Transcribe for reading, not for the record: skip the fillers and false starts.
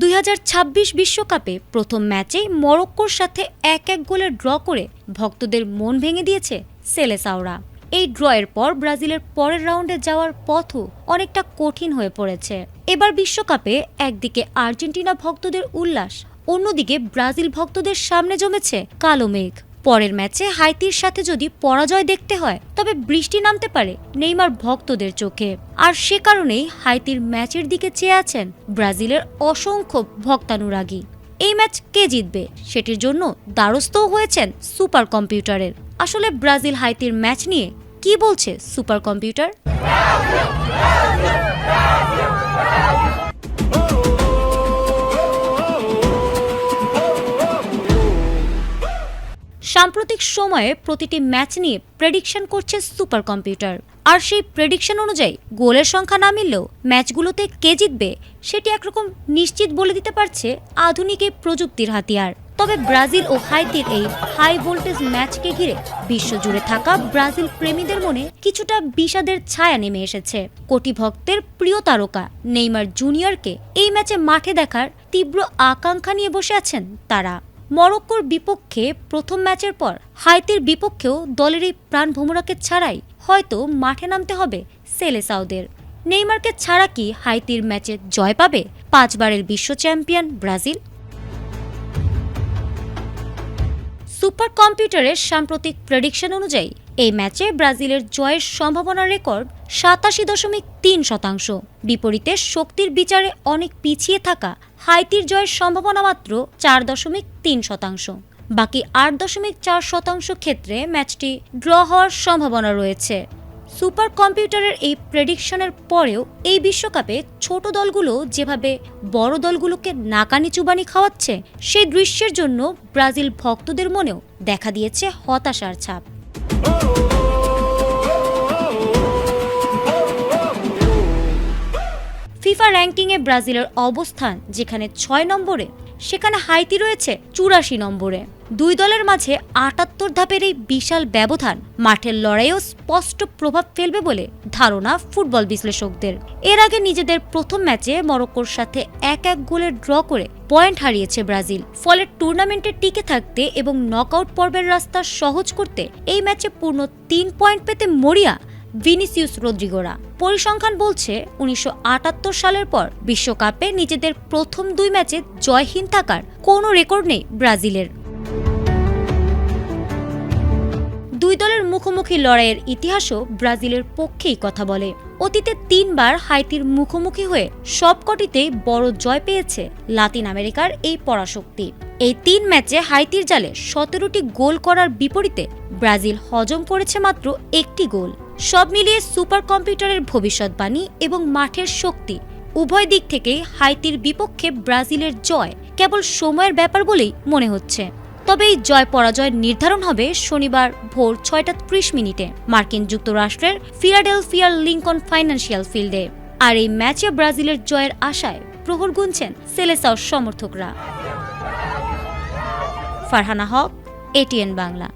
2026 বিশ্বকাপে প্রথম ম্যাচেই মরক্কোর সাথে 1-1 গোলে ড্র করে ভক্তদের মন ভেঙে দিয়েছে সেলেসাওরা। এই ড্রয়ের পর ব্রাজিলের পরের রাউন্ডে যাওয়ার পথও অনেকটা কঠিন হয়ে পড়েছে। এবার বিশ্বকাপে একদিকে আর্জেন্টিনা ভক্তদের উল্লাস, অন্যদিকে ব্রাজিল ভক্তদের সামনে জমেছে কালো মেঘ। পরের ম্যাচে হাইতির সাথে যদি পরাজয় দেখতে হয় তবে বৃষ্টি নামতে পারে নেইমার ভক্তদের চোখে। আর সে কারণেই হাইতির ম্যাচের দিকে চেয়ে আছেন ব্রাজিলের অসংখ্য ভক্তানুরাগী। এই ম্যাচ কে জিতবে সেটির জন্য দ্বারস্থও হয়েছেন সুপার কম্পিউটারের। আসলে ব্রাজিল হাইতির ম্যাচ নিয়ে কি বলছে সুপার কম্পিউটার? সাম্প্রতিক সময়ে প্রতিটি ম্যাচ নিয়ে প্রেডিকশন করছে সুপার কম্পিউটার। আর সেই প্রেডিকশন অনুযায়ী গোলের সংখ্যা না মিললেও ম্যাচগুলোতে কে জিতবে সেটি একরকম নিশ্চিত বলে দিতে পারছে আধুনিক এই প্রযুক্তির হাতিয়ার। তবে ব্রাজিল ও হাইতির এই হাই ভোল্টেজ ম্যাচকে ঘিরে বিশ্বজুড়ে থাকা ব্রাজিল প্রেমীদের মনে কিছুটা বিষাদের ছায়া নেমে এসেছে। কোটি ভক্তের প্রিয় তারকা নেইমার জুনিয়রকে এই ম্যাচে মাঠে দেখার তীব্র আকাঙ্ক্ষা নিয়ে বসে আছেন তারা। মরক্কোর বিপক্ষে প্রথম ম্যাচের পর হাইতির বিপক্ষেও দলের এই প্রাণভোমরাকে ছাড়াই হয়তো মাঠে নামতে হবে সেলেসাওদের। নেইমারকে ছাড়া কি হাইতির ম্যাচে জয় পাবে 5 বারের বিশ্ব চ্যাম্পিয়ন ব্রাজিল? সুপার কম্পিউটারের সাম্প্রতিক প্রেডিকশন অনুযায়ী এই ম্যাচে ব্রাজিলের জয়ের সম্ভাবনার রেকর্ড 87.3%। বিপরীতে শক্তির বিচারে অনেক পিছিয়ে থাকা হাইতির জয়ের সম্ভাবনা মাত্র 4.3%। বাকি 8.4% ক্ষেত্রে ম্যাচটি ড্র হওয়ার সম্ভাবনা রয়েছে। সুপার কম্পিউটারের এই প্রেডিকশনের পরেও এই বিশ্বকাপে ছোট দলগুলো যেভাবে বড় দলগুলোকে নাকানি চুবানি খাওয়াচ্ছে সেই দৃশ্যের জন্য ব্রাজিল ভক্তদের মনেও দেখা দিয়েছে হতাশার ছাপ। ফিফা র্যাঙ্কিংয়ে ব্রাজিলের অবস্থান যেখানে 6 নম্বরে, সেখানে হাইতি রয়েছে 84 নম্বরে। দুই দলের মাঝে 78 ধাপের এই বিশাল ব্যবধান মাঠের লড়াইয়েও স্পষ্ট প্রভাব ফেলবে বলে ধারণা ফুটবল বিশ্লেষকদের। এর আগে নিজেদের প্রথম ম্যাচে মরক্কোর সাথে 1-1 গোলের ড্র করে পয়েন্ট হারিয়েছে ব্রাজিল। ফলে টুর্নামেন্টে টিকে থাকতে এবং নকআউট পর্বের রাস্তা সহজ করতে এই ম্যাচে পূর্ণ 3 পয়েন্ট পেতে মরিয়া ভিনিসিয়াস রদ্রিগোরা। পরিসংখ্যান বলছে 1978 সালের পর বিশ্বকাপে নিজেদের প্রথম 2 ম্যাচে জয়হীন থাকার কোনো রেকর্ড নেই ব্রাজিলের। দুই দলের মুখোমুখি লড়াইয়ের ইতিহাসও ব্রাজিলের পক্ষেই কথা বলে। অতীতে 3 বার হাইতির মুখোমুখি হয়ে সবকটিতেই বড় জয় পেয়েছে লাতিন আমেরিকার এই পরাশক্তি। এই 3 ম্যাচে হাইতির জালে 17টি গোল করার বিপরীতে ব্রাজিল হজম করেছে মাত্র 1টি গোল। সব মিলিয়ে সুপার কম্পিউটারের ভবিষ্যৎবাণী এবং মাঠের শক্তি উভয় দিক থেকেই হাইতির বিপক্ষে ব্রাজিলের জয় কেবল সময়ের ব্যাপার বলেই মনে হচ্ছে। তবে এই জয় পরাজয় নির্ধারণ হবে শনিবার ভোর 6টা 30 মিনিটে মার্কিন যুক্তরাষ্ট্রের ফিলাডেলফিয়ার লিংকন ফাইন্যান্সিয়াল ফিল্ডে। আর এই ম্যাচে ব্রাজিলের জয়ের আশায় প্রহর গুনছেন সেলেসাওর সমর্থকরা। ফারহানা হক, ATN বাংলা।